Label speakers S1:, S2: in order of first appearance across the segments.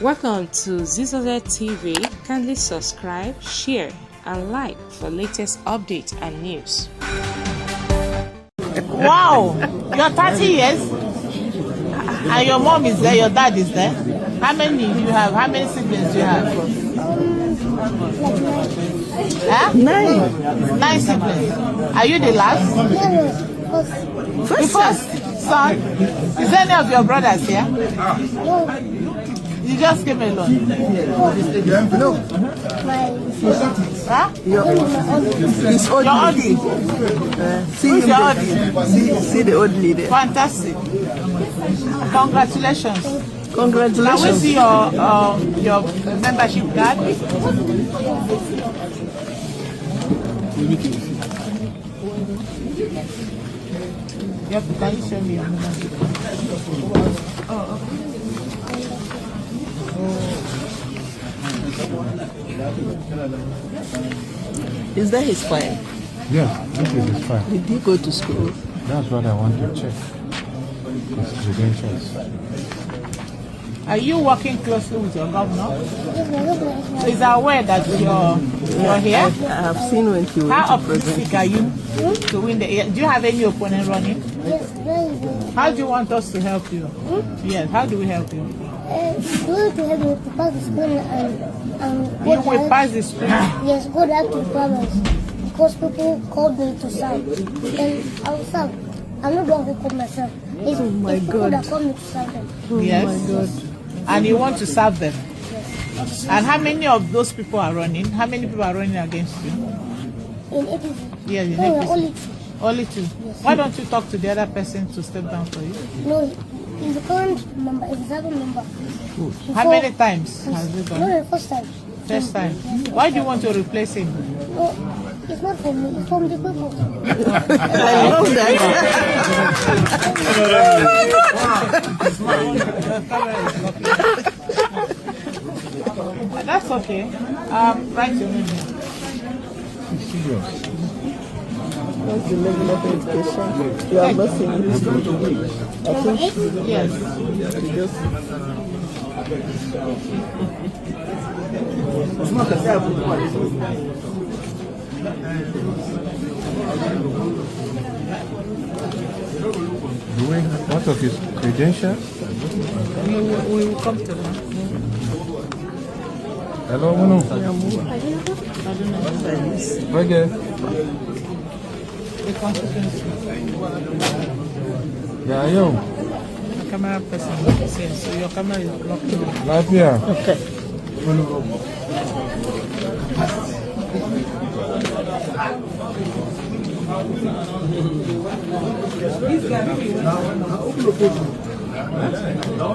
S1: Welcome to Zazzau TV. Kindly subscribe, share, and like for latest updates and news.
S2: Wow, you're 30 years and your mom is there, your dad is there. How many do you have? How many siblings do you have? Huh? 9 siblings. Are you the last? The first son? Is any of your brothers here? No. You just came alone?
S3: No.
S2: Huh?
S3: It's old.
S2: Your oldie? Who's your oldie?
S3: See the old lady.
S2: Fantastic. Congratulations.
S3: Congratulations.
S2: Can we see your membership card? Yep, can you show me your membership card? Oh, okay.
S3: Is that his file?
S4: Yeah, this is his file.
S3: Did he go to school?
S4: That's what I want to check. His credentials.
S2: Are you working closely with your governor? So is that aware that you're here?
S3: I have seen when he went
S2: How
S3: to
S2: optimistic are you to win the? Do you have any opponent running?
S5: Yes, very good.
S2: How do you want us to help you? Yes, how do we help you?
S5: You want to help me to pass the school and
S2: You will pass the school.
S5: yes, go back to province because people called me to serve. And I will serve. I'm not going to call myself. It's,
S3: my
S5: it's people
S3: God.
S5: that call me to serve them.
S2: Yes.
S3: my God.
S2: And you want to serve them.
S5: Yes.
S2: And how many of those people are running? How many people are running against you?
S5: In APC.
S2: Yes, in
S5: No,
S2: APC.
S5: only
S2: Only 2.
S5: Yes.
S2: Why don't you talk to the other person to step down for you?
S5: no. He's the current member. He's the second member.
S2: How many times has it
S5: No,
S2: done?
S5: the first time.
S2: First time. Why do you want to replace him?
S5: No, it's not from me. It's from the people.
S3: I love that.
S2: That's okay. Write your name here.
S3: What's the level of education? You have not seen it. I think
S2: Yes.
S3: you just...
S4: What of his credentials?
S2: We will come to that.
S4: Hello, Munu. Okay.
S2: The constituency.
S4: Yeah, yo.
S2: The camera person says, so your camera is blocking.
S4: Live here.
S3: Okay.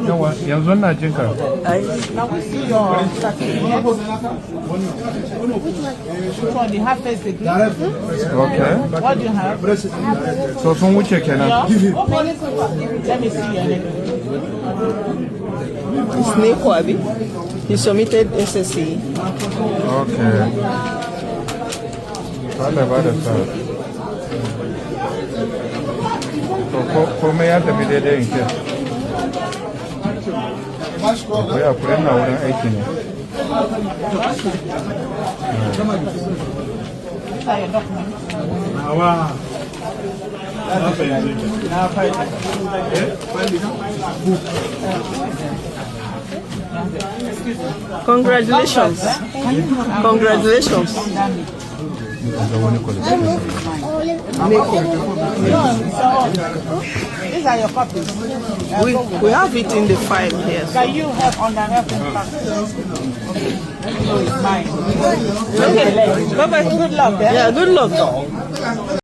S4: Yawa, yanzu na jinka.
S2: Can we see your certificate? Which one? The half-face degree?
S4: Okay.
S2: What do you have?
S4: So sun wuce kenan.
S2: Yeah? Let me see your name.
S3: It's Neko Abi. He submitted SSC.
S4: Okay. Allah ba da sa. To komai ya tafi daidai in ke. Akwai akurin na wurin aiki ne.
S2: These are your documents.
S3: Congratulations. Congratulations.
S2: These are your copies.
S3: We have it in the file here.
S2: Can you help on the reference back? No, it's mine.
S3: Okay. Bye-bye.
S2: Good luck, eh?
S3: Yeah, good luck.